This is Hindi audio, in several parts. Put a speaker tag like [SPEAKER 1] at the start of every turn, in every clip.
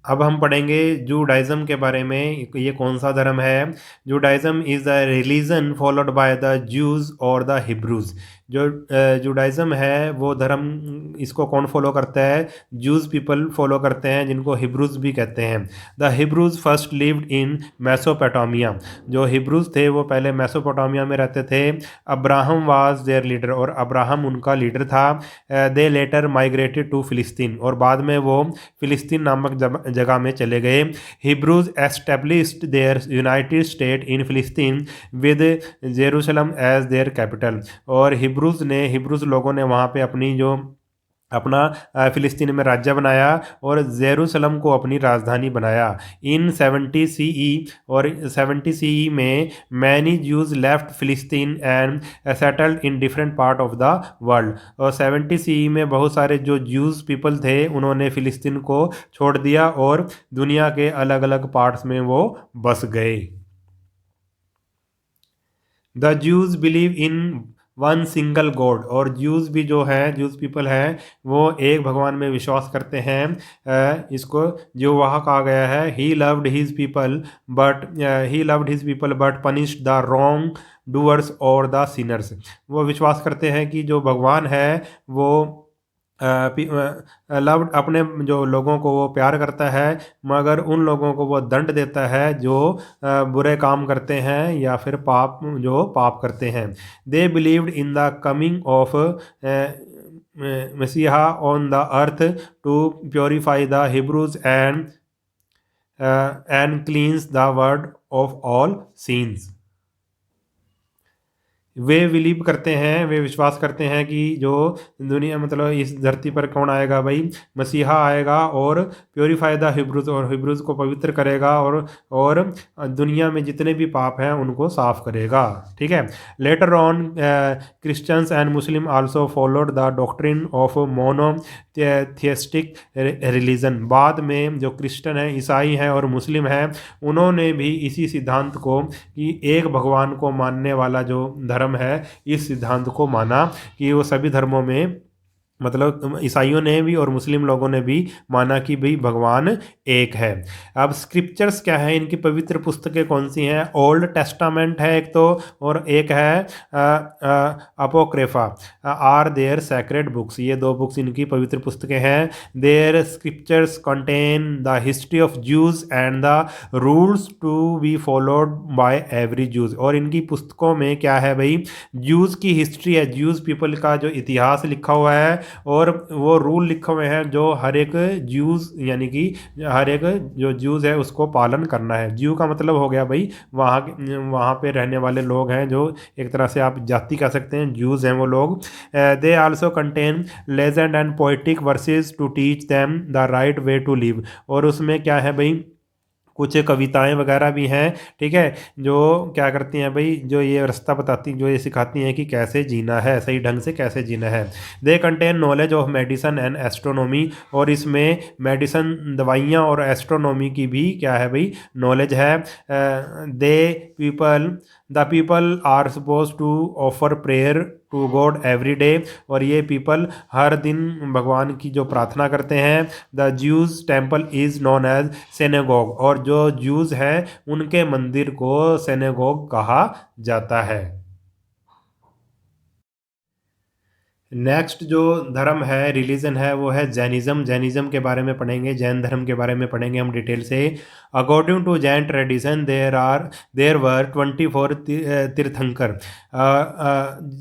[SPEAKER 1] अब हम पढ़ेंगे जूडाइज्म के बारे में। ये कौन सा धर्म है? Judaism is the religion followed by the Jews और द हिब्रूज। जो जूडाइज्म है वो धर्म, इसको कौन फॉलो करता है? जूज पीपल फॉलो करते हैं, जिनको हिब्रूज भी कहते हैं। The Hebrews first lived in Mesopotamia. जो हिब्रूज थे वो पहले मेसोपोटामिया में रहते थे। अब्राहम वाज देयर लीडर, और अब्राहम उनका लीडर था। दे लेटर माइग्रेटेड टू फिलिस्तीन, और बाद में वो फिलिस्तीन नामक जगह में चले गए। Hebrews established their united state in Palestine with Jerusalem as their capital. और हिब्रूज लोगों ने वहाँ पे अपना फिलिस्तीन में राज्य बनाया और जेरूशलम को अपनी राजधानी बनाया। इन 70 सीई, और 70 सीई में मैनी ज्यूज लेफ्ट फिलिस्तीन and settled in different part of the world. और 70 सीई में बहुत सारे जो ज्यूज पीपल थे उन्होंने फिलिस्तीन को छोड़ दिया और दुनिया के अलग अलग पार्ट्स में वो बस गए। The Jews believe in one single God, और ज्यूज भी जो है, ज्यूज पीपल है, वो एक भगवान में विश्वास करते हैं। इसको जो वहाँ कहा गया है, he loved his people but punished the wrongdoers और द सिनर्स। वो विश्वास करते हैं कि जो भगवान है वो लव्ड अपने जो लोगों को वो प्यार करता है, मगर उन लोगों को वो दंड देता है जो बुरे काम करते हैं या फिर पाप करते हैं। They believed in the coming of मसीहा on the earth to purify the Hebrews and cleanse the world of all sins. वे बिलीव करते हैं, वे विश्वास करते हैं कि जो दुनिया, मतलब इस धरती पर कौन आएगा भाई? मसीहा आएगा और प्योरीफाई द हिब्रूज, और हिब्रूज को पवित्र करेगा और दुनिया में जितने भी पाप हैं उनको साफ करेगा। ठीक है। Later on Christians and Muslim also followed the doctrine of monotheistic religion. बाद में जो क्रिश्चियन हैं, ईसाई हैं और मुस्लिम हैं, उन्होंने भी इसी सिद्धांत को, कि एक भगवान को मानने वाला जो धर्म है, इस सिद्धांत को माना कि वो सभी धर्मों में, मतलब ईसाइयों ने भी और मुस्लिम लोगों ने भी माना कि भाई भगवान एक है। अब स्क्रिप्चर्स क्या है, इनकी पवित्र पुस्तकें कौन सी हैं? ओल्ड टेस्टामेंट है एक तो, और एक है Apocrypha are their sacred books. ये दो बुक्स इनकी पवित्र पुस्तकें हैं। Their scriptures contain the history of Jews and the rules to be followed by every Jews. और इनकी पुस्तकों में क्या है भाई? ज्यूज की हिस्ट्री है, ज्यूज पीपल का जो इतिहास लिखा हुआ है, और वो रूल लिखे हुए हैं जो हर एक ज्यूज, यानी कि हर एक जो ज्यूज है उसको पालन करना है। ज्यू का मतलब हो गया भाई वहाँ पे रहने वाले लोग हैं, जो एक तरह से आप जाति कह सकते हैं, ज्यूज हैं वो लोग। They also contain legend and poetic verses to teach them the right way to live. और उसमें क्या है भाई, कुछ कविताएं वगैरह भी हैं। ठीक है। जो क्या करती हैं भाई, जो ये रास्ता बताती, जो ये सिखाती हैं कि कैसे जीना है, सही ढंग से कैसे जीना है। They contain knowledge of medicine and astronomy. और इसमें मेडिसन, दवाइयाँ और एस्ट्रोनॉमी की भी क्या है भाई, नॉलेज है। They people the people are suppose to offer prayer to God every day. और ये पीपल हर दिन भगवान की जो प्रार्थना करते हैं। The Jews temple is known as synagogue. और जो ज्यूज हैं उनके मंदिर को सेनेगोग कहा जाता है। नेक्स्ट जो धर्म है, रिलीजन है, वो है जैनिज्म। जैनिज्म के बारे में पढ़ेंगे, जैन धर्म के बारे में पढ़ेंगे हम डिटेल से। अकॉर्डिंग टू जैन ट्रेडिशन देर वर 24 तीर्थंकर।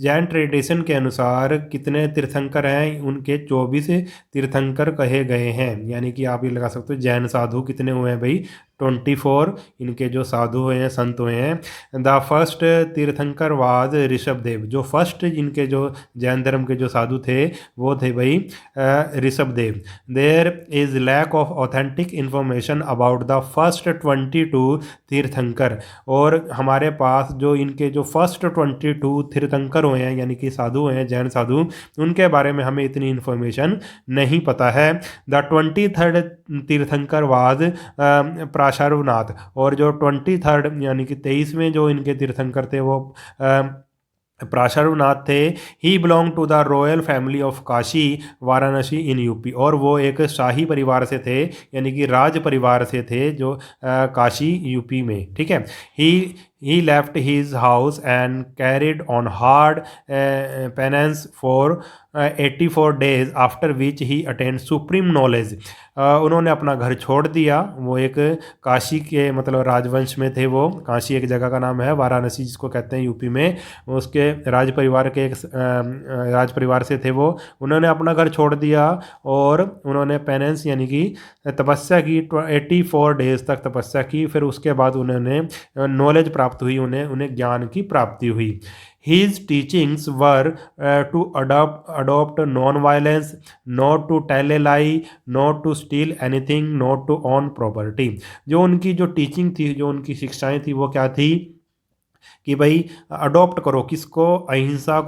[SPEAKER 1] जैन ट्रेडिशन के अनुसार कितने तीर्थंकर हैं? उनके 24 तीर्थंकर कहे गए हैं। यानी कि आप ये लगा सकते हो जैन साधु कितने हुए हैं भाई? 24 इनके जो साधु हुए हैं, संत हुए हैं। द फर्स्ट तीर्थंकर वाज ऋषभ देव। जो फर्स्ट इनके जो जैन धर्म के जो साधु थे वो थे भाई Rishabh Dev. There is lack of authentic information about the first 22 Tirthankar. और हमारे पास जो इनके जो फर्स्ट 22 तीर्थंकर हुए हैं, यानी कि साधु हुए हैं, जैन साधु, उनके बारे में हमें इतनी इन्फॉर्मेशन नहीं पता है। द 23rd तीर्थंकर वाज पार्श्वनाथ। और जो 23rd यानी कि 23वें जो इनके तीर्थंकर थे वो पार्श्वनाथ थे। He belong to the royal family of Kashi Varanasi in UP, और वो एक शाही परिवार से थे, यानी कि राज परिवार से थे जो काशी यूपी में, ठीक है। He left his house and carried on hard penance for 84 days, after which he attained supreme knowledge. उन्होंने अपना घर छोड़ दिया। वो एक काशी के मतलब राजवंश में थे। वो काशी एक जगह का नाम है, वाराणसी जिसको कहते हैं यूपी में, उसके राज परिवार के एक राज परिवार से थे वो। उन्होंने अपना घर छोड़ दिया और उन्होंने पेनेंस यानी कि तपस्या की, 84 days तक तपस्या की। फिर उसके बाद उन्होंने नॉलेज प्राप्त हुई, उन्हें ज्ञान की प्राप्ति हुई। His teachings were to adopt non-violence, not to tell a lie, not to steal anything, not to own property। जो उनकी जो टीचिंग थी, जो उनकी शिक्षाएं थी, वो क्या थी कि भाई अडॉप्ट करो किसको, अहिंसा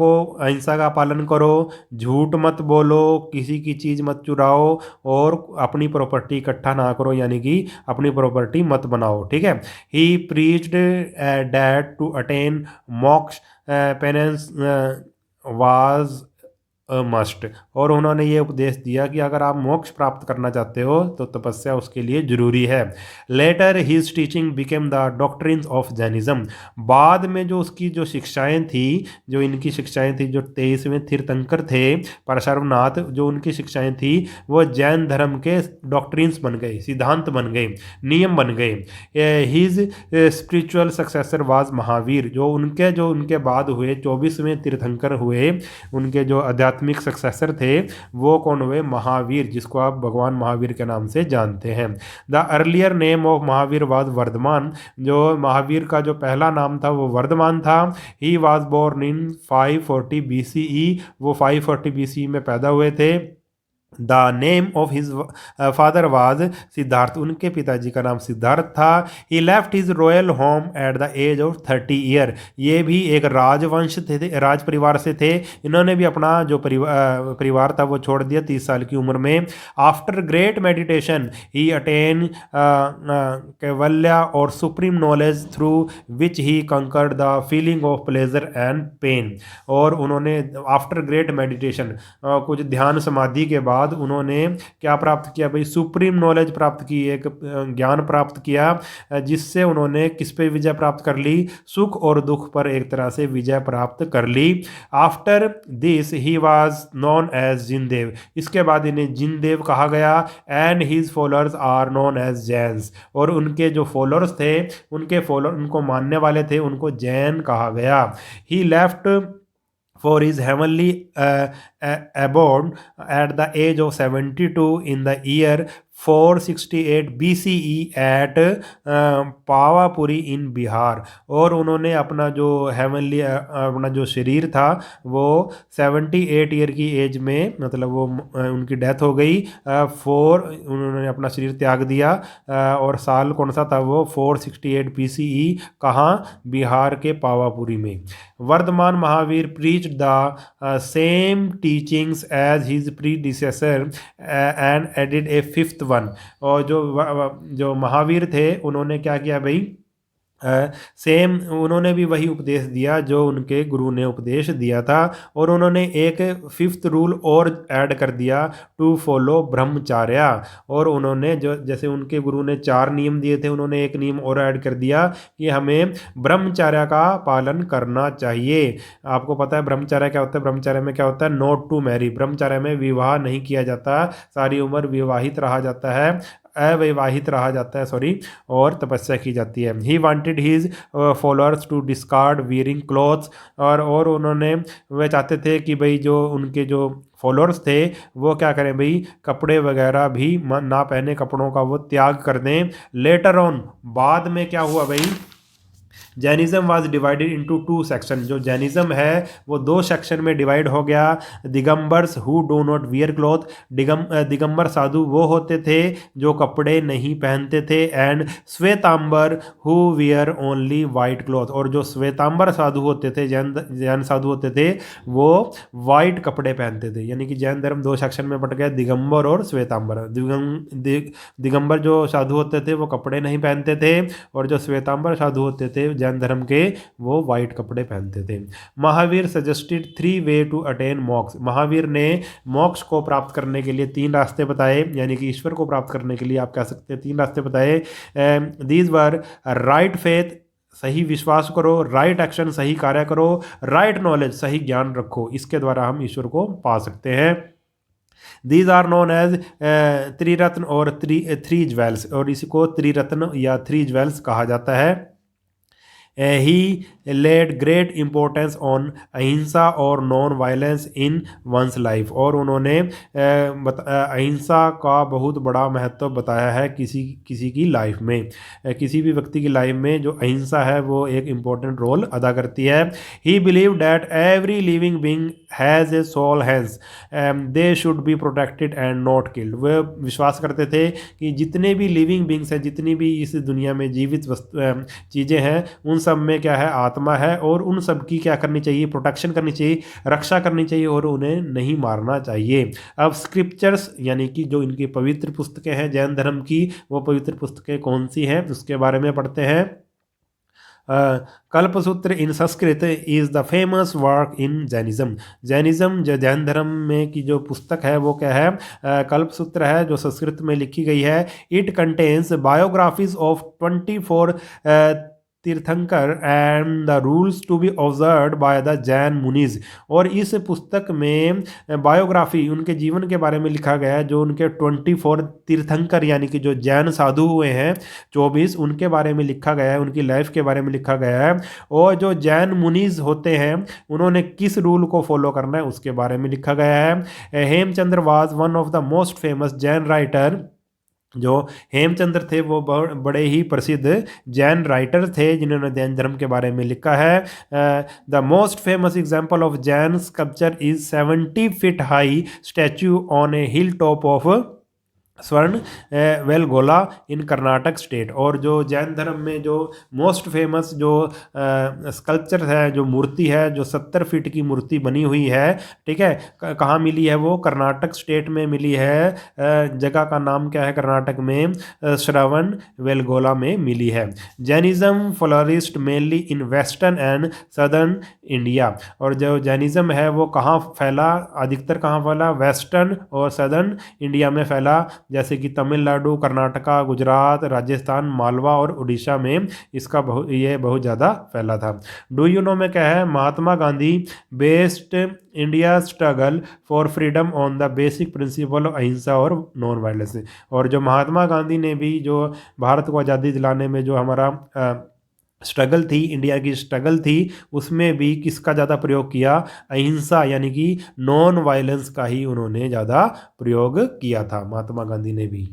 [SPEAKER 1] का पालन करो, झूठ मत बोलो, किसी की चीज़ मत चुराओ, और अपनी प्रॉपर्टी इकट्ठा ना करो, यानी कि अपनी प्रॉपर्टी मत बनाओ, ठीक है। He preached that to attain मोक्ष पेनेंस वाज मस्ट, और उन्होंने ये उपदेश दिया कि अगर आप मोक्ष प्राप्त करना चाहते हो तो तपस्या उसके लिए जरूरी है। Later his teaching became the doctrines of Jainism. बाद में जो उसकी जो शिक्षाएं थी, जो इनकी शिक्षाएं थी, जो 23वें तीर्थंकर थे पार्श्वनाथ, जो उनकी शिक्षाएं थी वो जैन धर्म के डॉक्ट्रिन्स बन गए, सिद्धांत बन गए, नियम बन गए। His spiritual successor was Mahavir. जो उनके बाद हुए 24वें तीर्थंकर हुए, उनके जो आध्यात्मिक सक्सेसर थे वो कौन हुए? महावीर, जिसको आप भगवान महावीर के नाम से जानते हैं। The earlier name of Mahavira was Vardhamana. जो महावीर का जो पहला नाम था वो वर्धमान था। He was born in 540 BCE। वो 540 BCE में पैदा हुए थे। The name of his father was Siddharth. उनके पिताजी का नाम सिद्धार्थ था। He left his royal home at the age of 30 year. ये भी एक राजवंश थे, राज परिवार से थे। इन्होंने भी अपना जो परिवार था वो छोड़ दिया 30 साल की उम्र में। After great meditation he attain Kaivalya और supreme knowledge through which he conquered the feeling of pleasure and pain. और उन्होंने आफ्टर ग्रेट मेडिटेशन, कुछ ध्यान समाधि के बाद उन्होंने क्या प्राप्त किया भाई? सुप्रीम नॉलेज प्राप्त की, एक ज्ञान प्राप्त किया, जिससे उन्होंने किस पे विजय प्राप्त कर ली? सुख और दुख पर एक तरह से विजय प्राप्त कर ली। After this he was known as Jindev. इसके बाद इन्हें जिनदेव कहा गया। And his followers are known as Jains. और उनके जो फॉलोअर्स थे, उनको मानने वाले थे, उनको जैन कहा गया। ही left for his heavenly abode at the age of 72 in the year 468 BCE at Pawapuri इन बिहार। और उन्होंने अपना जो हेवनली अपना जो शरीर था वो 78 ईयर की एज में, मतलब वो उनकी डेथ हो गई। उन्होंने अपना शरीर त्याग दिया। और साल कौन सा था वो? 468 BCE। कहाँ? बिहार के पावापुरी में। Vardhamana Mahavira preach the same teachings as his predecessor and added a fifth one. और जो महावीर थे उन्होंने क्या किया भाई? सेम उन्होंने भी वही उपदेश दिया जो उनके गुरु ने उपदेश दिया था। और उन्होंने एक 5th रूल और ऐड कर दिया, टू फॉलो ब्रह्मचार्य। और उन्होंने जो जैसे उनके गुरु ने 4 नियम दिए थे, उन्होंने एक नियम और ऐड कर दिया कि हमें ब्रह्मचार्य का पालन करना चाहिए। आपको पता है ब्रह्मचार्य क्या होता है? ब्रह्मचार्य में क्या होता है? Not to marry. ब्रह्मचार्य में विवाह नहीं किया जाता, सारी उम्र विवाहित रहा जाता है, अविवाहित रहा जाता है, सॉरी, और तपस्या की जाती है। He wanted his followers to discard wearing clothes. और उन्होंने, वे चाहते थे कि भाई जो उनके जो फॉलोअर्स थे वो क्या करें भाई? कपड़े वगैरह भी ना पहने, कपड़ों का वो त्याग कर दें। लेटर ऑन, बाद में क्या हुआ भाई? Jainism was divided into 2 section. जो जैनिज्म है वो 2 सेक्शन में डिवाइड हो गया। Digambars who do not wear cloth. Digambar साधु वो होते थे जो कपड़े नहीं पहनते थे। And Shvetambar who wear only white cloth. और जो श्वेतांबर साधु होते थे, जैन साधु होते थे, वो वाइट कपड़े पहनते थे। यानी कि जैन धर्म 2 सेक्शन में बट गया, दिगंबर और श्वेतांबर। दिगंबर जो साधु होते थे वो कपड़े नहीं पहनते थे, और जो श्वेतांबर साधु होते थे जैन धर्म के, वो वाइट कपड़े पहनते थे। Mahavira suggested 3 way to attain moksha. Mahavira ने मोक्ष को प्राप्त करने के लिए 3 रास्ते बताए, यानी कि ईश्वर को प्राप्त करने के लिए आप कह सकते हैं 3 रास्ते बताए। दीज वर राइट फेथ, सही विश्वास करो, राइट एक्शन, सही कार्य करो, राइट नॉलेज, सही ज्ञान रखो, इसके द्वारा हम ईश्वर को पा सकते हैं। दीज आर नोन एज त्रिरत्न और थ्री ज्वेल्स, और इसको त्रिरत्न या 3 ज्वेल्स कहा जाता है। ही लेड ग्रेट इम्पोर्टेंस ऑन अहिंसा और non violence in one's life, और उन्होंने अहिंसा का बहुत बड़ा महत्व बताया है किसी की लाइफ में। किसी भी व्यक्ति की लाइफ में जो अहिंसा है वो एक इम्पोर्टेंट रोल अदा करती है। He believe that every living being has a soul, has they should be protected and not killed. वे विश्वास करते थे कि जितने भी लिविंग बींग्स हैं, जितनी भी इस दुनिया में जीवित चीज़ें हैं, उन सब में क्या है, आत्मा है, और उन सब की क्या करनी चाहिए, प्रोटेक्शन करनी चाहिए, रक्षा करनी चाहिए, और उन्हें नहीं मारना चाहिए। अब स्क्रिप्चर्स यानी कि जो इनकी पवित्र पुस्तकें हैं जैन धर्म की, वो पवित्र पुस्तकें कौन सी हैं उसके बारे में पढ़ते हैं। Kalpasutra in Sanskrit is the famous work in Jainism. Jainism जो जैन धर्म में की जो पुस्तक है वो क्या है, कल्पसूत्र है, जो संस्कृत में लिखी गई है। It contains biographies of 24 Tirthankar and the rules to be observed by the Jain munis. और इस पुस्तक में बायोग्राफी, उनके जीवन के बारे में लिखा गया है, जो उनके 24 तीर्थंकर यानी कि जो जैन साधु हुए हैं 24, उनके बारे में लिखा गया है, उनकी लाइफ के बारे में लिखा गया है। और जो जैन मुनीज होते हैं उन्होंने किस रूल को फॉलो करना है उसके बारे में लिखा गया है। Hemachandra was one of the most famous Jain writer. जो हेमचंद्र थे वो बड़े ही प्रसिद्ध जैन राइटर थे जिन्होंने जैन धर्म के बारे में लिखा है। The most famous example of Jain sculpture is 70 feet high statue on A hill top of स्वर्ण वेलगोला इन कर्नाटक स्टेट। और जो जैन धर्म में जो मोस्ट फेमस जो स्कल्पचर है, जो मूर्ति है, जो 70 फीट की मूर्ति बनी हुई है, ठीक है, कहाँ मिली है, वो कर्नाटक स्टेट में मिली है। जगह का नाम क्या है कर्नाटक में, श्रवण वेलगोला में मिली है। Jainism flourished mainly in western and southern India. और जो जैनिज्म है वो कहाँ फैला, अधिकतर कहाँ फैला, वेस्टर्न और सदर्न इंडिया में फैला, जैसे कि तमिलनाडु, कर्नाटका, गुजरात, राजस्थान, मालवा और उड़ीसा में इसका बहुत ज़्यादा फैला था। डू यू नो में क्या है, Mahatma Gandhi based India struggle for freedom on the basic principle of ahimsa और नॉन वायलेंस। और जो महात्मा गांधी ने भी जो भारत को आज़ादी दिलाने में जो हमारा स्ट्रगल थी, इंडिया की स्ट्रगल थी, उसमें भी किसका ज़्यादा प्रयोग किया, अहिंसा यानी कि नॉन वायलेंस का ही उन्होंने ज़्यादा प्रयोग किया था महात्मा गांधी ने भी।